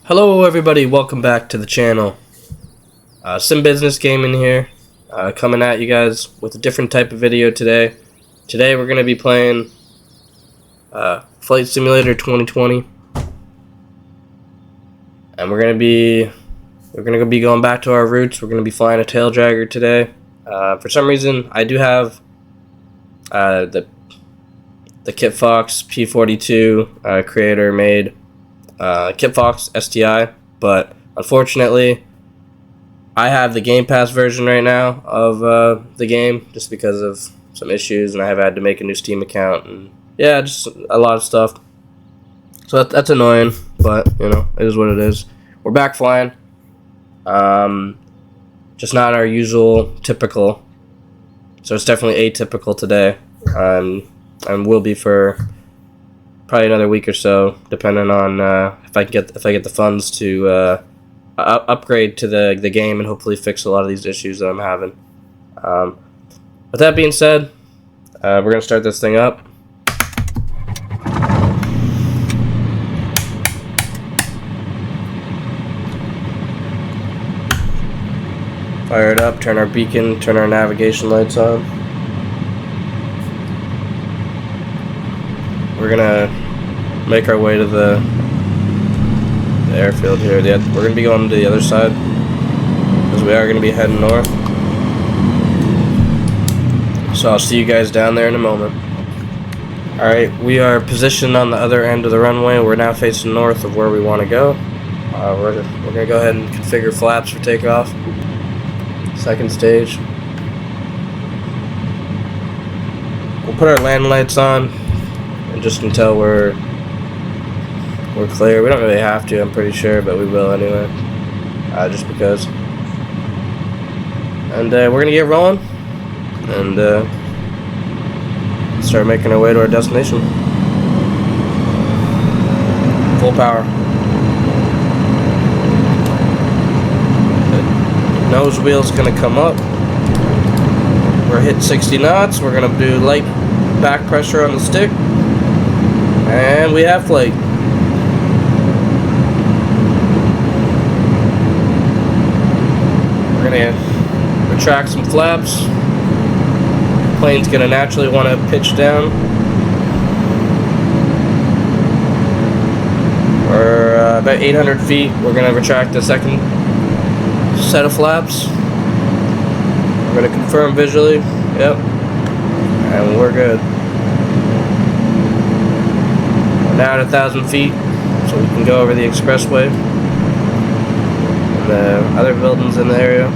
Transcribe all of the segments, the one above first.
Hello everybody, welcome back to the channel. Sim Business Gaming here, coming at you guys with a different type of video today. Today we're going to be playing Flight Simulator 2020. And we're going to be going back to our roots. We're going to be flying a tail dragger today. For some reason, I do have the Kit Fox P42 creator made Kit Fox STI, but unfortunately I have the Game Pass version right now of the game just because of some issues, and I have had to make a new Steam account, and yeah, just a lot of stuff. So that's annoying, but you know, it is what it is. We're back flying, just not our usual typical, so it's definitely atypical today, and will be for probably another week or so, depending on if I get the funds to upgrade to the game and hopefully fix a lot of these issues that I'm having. With that being said, we're gonna start this thing up. Fire it up, turn our beacon, turn our navigation lights on. We're gonna make our way to the airfield here. We're gonna be going to the other side because we are gonna be heading north. So I'll see you guys down there in a moment. Alright, we are positioned on the other end of the runway. We're now facing north of where we want to go. We're gonna go ahead and configure flaps for takeoff. Second stage. We'll put our landing lights on. Just until we're clear. We don't really have to, I'm pretty sure, but we will anyway. Just because. And we're gonna get rolling and start making our way to our destination. Full power. The nose wheel's gonna come up. We're hitting 60 knots. We're gonna do light back pressure on the stick. And we have flight. We're gonna retract some flaps. Plane's gonna naturally want to pitch down. We're about 800 feet. We're gonna retract the second set of flaps. We're gonna confirm visually. Yep. And we're good. Now at 1,000 feet, so we can go over the expressway and the other buildings in the area.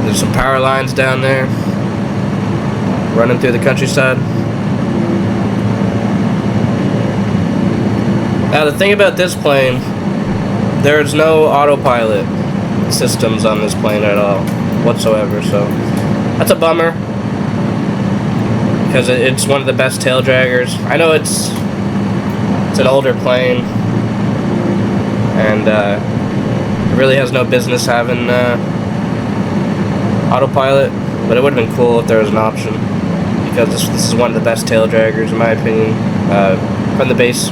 There's some power lines down there running through the countryside. Now the thing about this plane, there's no autopilot systems on this plane at all whatsoever, so that's a bummer. Because it's one of the best tail draggers. I know it's an older plane, and it really has no business having autopilot, but it would have been cool if there was an option, because this is one of the best tail draggers in my opinion, from the base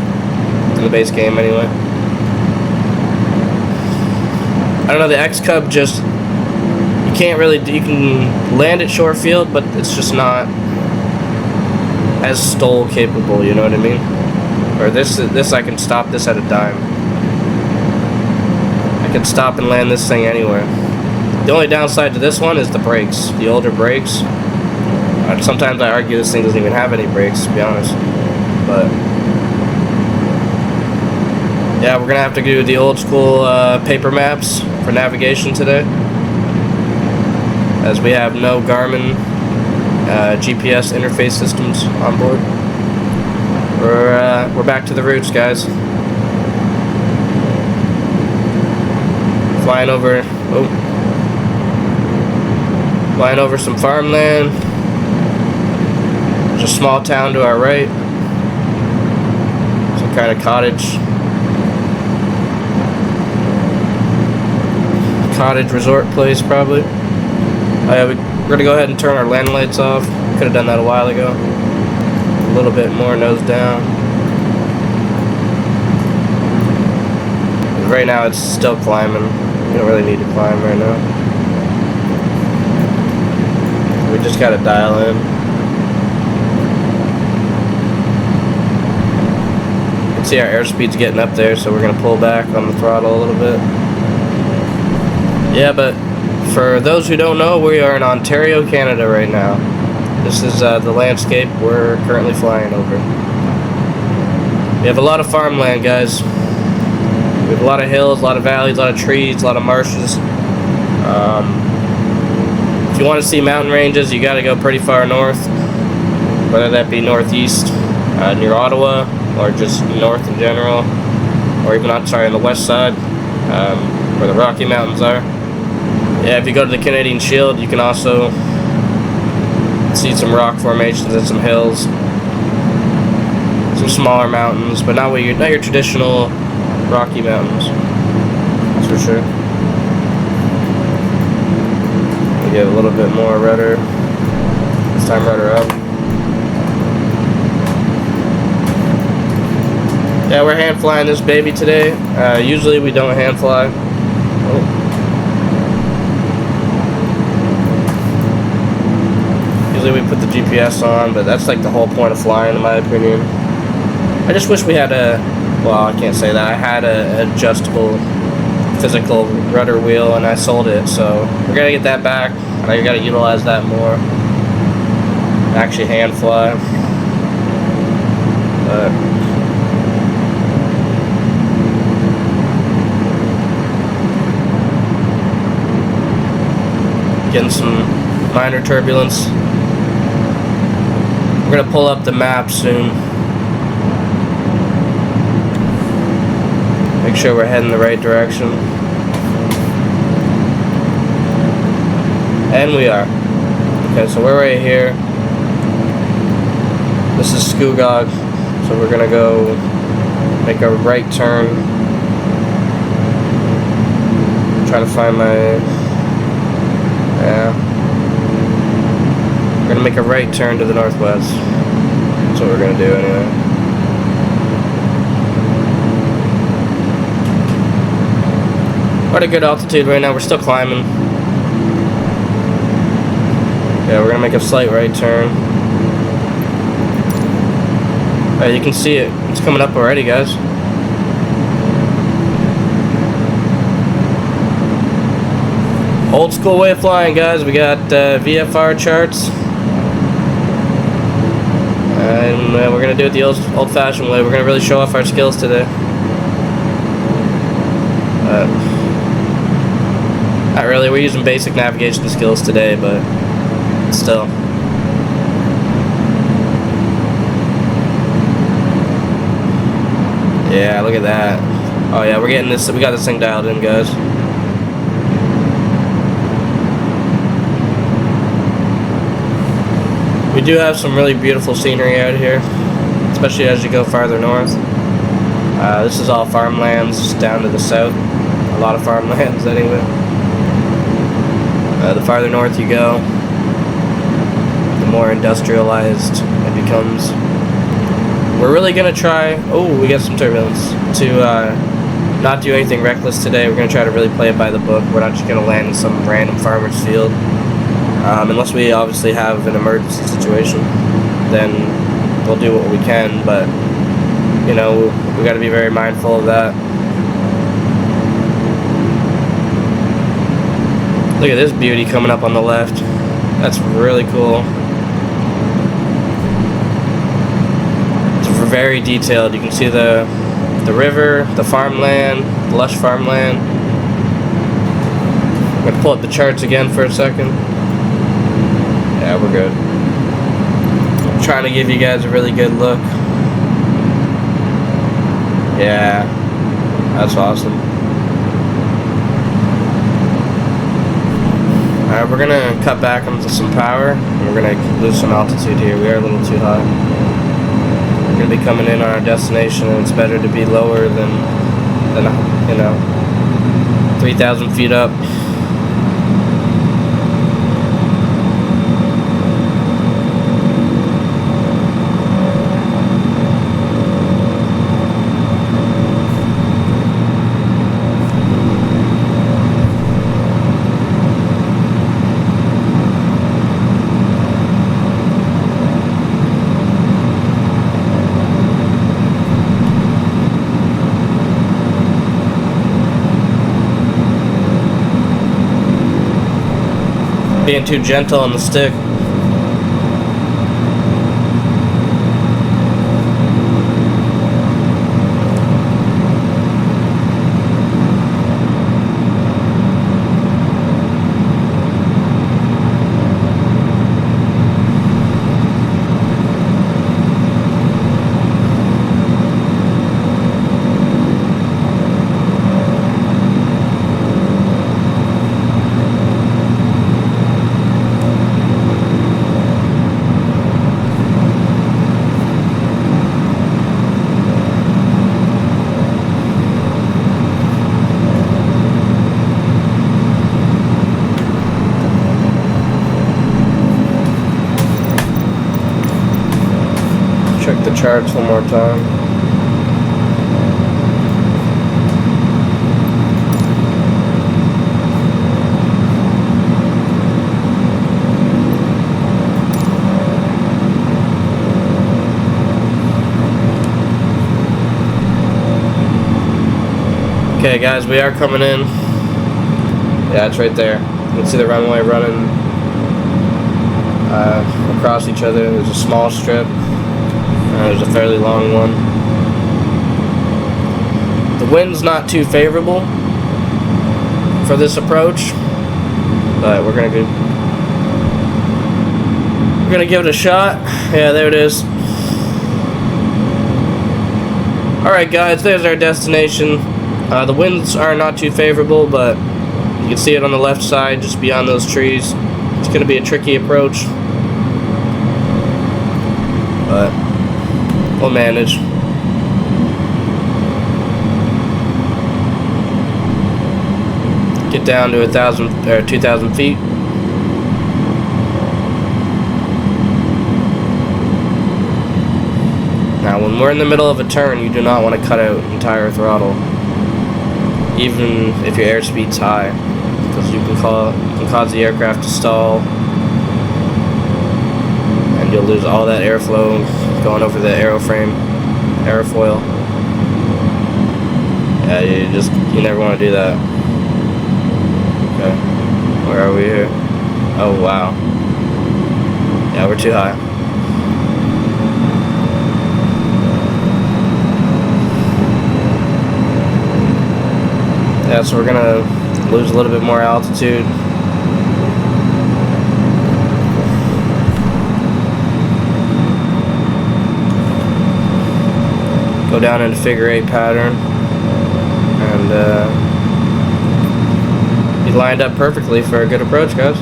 game anyway. I don't know, the X-Cub just, you can land at short field, but it's just not as stall capable, you know what I mean? Or this I can stop this at a dime. I can stop and land this thing anywhere. The only downside to this one is the brakes, the older brakes. Sometimes I argue this thing doesn't even have any brakes, to be honest. But yeah, we're gonna have to do the old school paper maps for navigation today, as we have no Garmin GPS interface systems on board. We're back to the roots, guys. Flying over some farmland. There's a small town to our right. Some kind of cottage resort place, probably. Oh yeah, we're gonna go ahead and turn our landing lights off. Could have done that a while ago. A little bit more nose down. Right now it's still climbing. We don't really need to climb right now. We just gotta dial in. You can see our airspeed's getting up there, so we're gonna pull back on the throttle a little bit. Yeah, but for those who don't know, we are in Ontario, Canada right now. This is the landscape we're currently flying over. We have a lot of farmland, guys. We have a lot of hills, a lot of valleys, a lot of trees, a lot of marshes. If you want to see mountain ranges, you got to go pretty far north, whether that be northeast near Ottawa, or just north in general, or even on the west side, where the Rocky Mountains are. Yeah, if you go to the Canadian Shield, you can also see some rock formations and some hills, some smaller mountains, but not your traditional Rocky Mountains. That's for sure. We get a little bit more rudder. This time rudder up. Yeah, we're hand flying this baby today. Usually we don't hand fly. Oh. Usually we put the GPS on, but that's like the whole point of flying, in my opinion. I just wish we had well, I can't say that. I had an adjustable physical rudder wheel, and I sold it, so we're gonna get that back. I gotta utilize that more. Actually hand fly. But getting some minor turbulence. We're gonna pull up the map soon. Make sure we're heading the right direction. And we are. Okay, so we're right here. This is Skugog. So we're gonna go make a right turn. Try to find my... Yeah. We're gonna make a right turn to the northwest. That's what we're gonna do anyway. Quite a good altitude right now. We're still climbing. Yeah, we're gonna make a slight right turn. Alright, you can see it. It's coming up already, guys. Old school way of flying, guys. We got VFR charts. And we're gonna do it the old-fashioned way. We're gonna really show off our skills today. Not really. We're using basic navigation skills today, but still. Yeah, look at that. Oh yeah, we're getting this. We got this thing dialed in, guys. We do have some really beautiful scenery out here, especially as you go farther north. This is all farmlands down to the south. A lot of farmlands, anyway. The farther north you go, the more industrialized it becomes. We're really gonna try. Oh, we got some turbulence. To not do anything reckless today. We're gonna try to really play it by the book. We're not just gonna land in some random farmer's field. Unless we obviously have an emergency situation, then we'll do what we can, but you know, we got to be very mindful of that. Look at this beauty coming up on the left. That's really cool. It's very detailed. You can see the river, the farmland, the lush farmland. I'm going to pull up the charts again for a second. Yeah, we're good. I'm trying to give you guys a really good look. Yeah, that's awesome. Alright, we're gonna cut back onto some power. And we're gonna lose some altitude here. We are a little too high. We're gonna be coming in on our destination, and it's better to be lower than you know, 3,000 feet up. being too gentle on the stick. Check the charts one more time. Okay guys, we are coming in. Yeah, it's right there. You can see the runway running across each other. There's a small strip. There's a fairly long one. The wind's not too favorable for this approach, but we're gonna give it a shot. Yeah, there it is. Alright guys, there's our destination. The winds are not too favorable, but you can see it on the left side, just beyond those trees. It's gonna be a tricky approach, but we'll manage. Get down to 1,000 or 2,000 feet. Now, when we're in the middle of a turn, you do not want to cut out entire throttle, even if your airspeed's high, because you can cause the aircraft to stall, and you'll lose all that airflow going over the airfoil. Yeah, you never want to do that. Okay, where are we here? Oh wow. Yeah, we're too high. Yeah, so we're gonna lose a little bit more altitude. Go down into figure 8 pattern, and be lined up perfectly for a good approach, guys.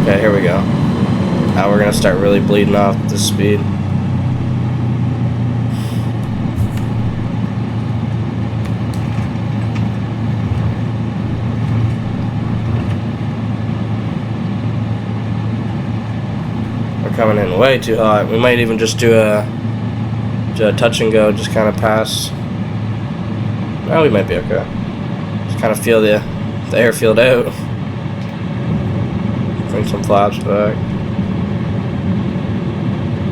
Okay, here we go. Now we're gonna start really bleeding off the speed. We're coming in way too hot. We might even just do a touch and go, just kind of pass. Well, we might be okay. Just kind of feel the airfield out. Bring some flaps back.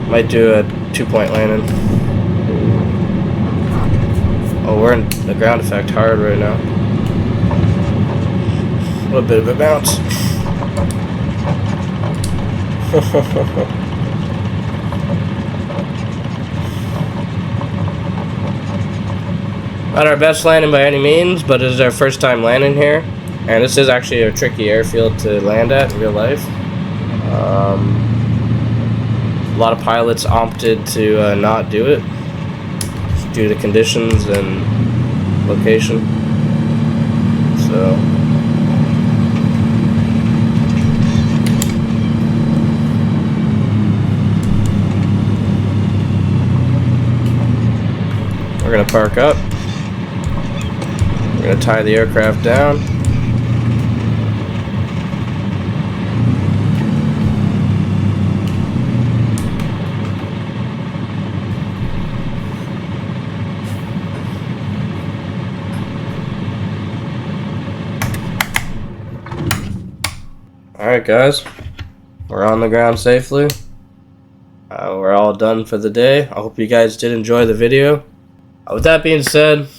Might do a 2-point landing. Oh, we're in the ground effect hard right now. A little bit of a bounce. Not our best landing by any means, but it is our first time landing here. And this is actually a tricky airfield to land at in real life. A lot of pilots opted to not do it due to conditions and location. So we're gonna park up. We're gonna tie the aircraft down. Alright guys, we're on the ground safely. We're all done for the day. I hope you guys did enjoy the video. With that being said,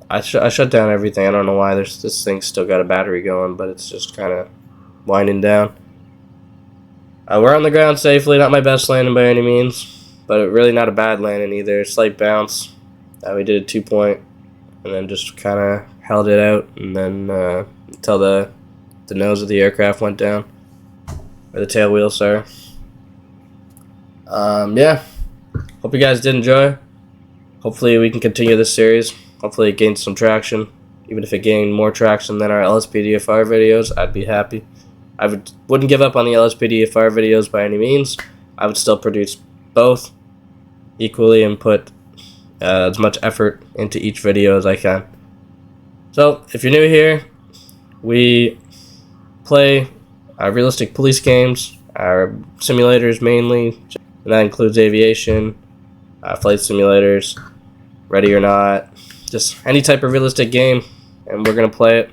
I shut down everything. I don't know why this thing's still got a battery going, but it's just kind of winding down. We're on the ground safely. Not my best landing by any means, but really not a bad landing either. Slight bounce. We did a 2-point, and then just kind of held it out, and then until the nose of the aircraft went down, or the tail wheel, sorry. Yeah. Hope you guys did enjoy. Hopefully we can continue this series. Hopefully it gains some traction. Even if it gained more traction than our LSPDFR videos, I'd be happy. I wouldn't give up on the LSPDFR videos by any means. I would still produce both equally and put as much effort into each video as I can. So, if you're new here, we play realistic police games, our simulators mainly, and that includes aviation, flight simulators, ready or not, just any type of realistic game, and we're going to play it,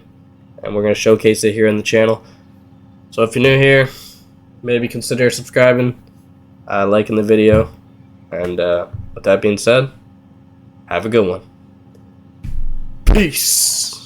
and we're going to showcase it here in the channel. So if you're new here, maybe consider subscribing, liking the video, and with that being said, have a good one. Peace.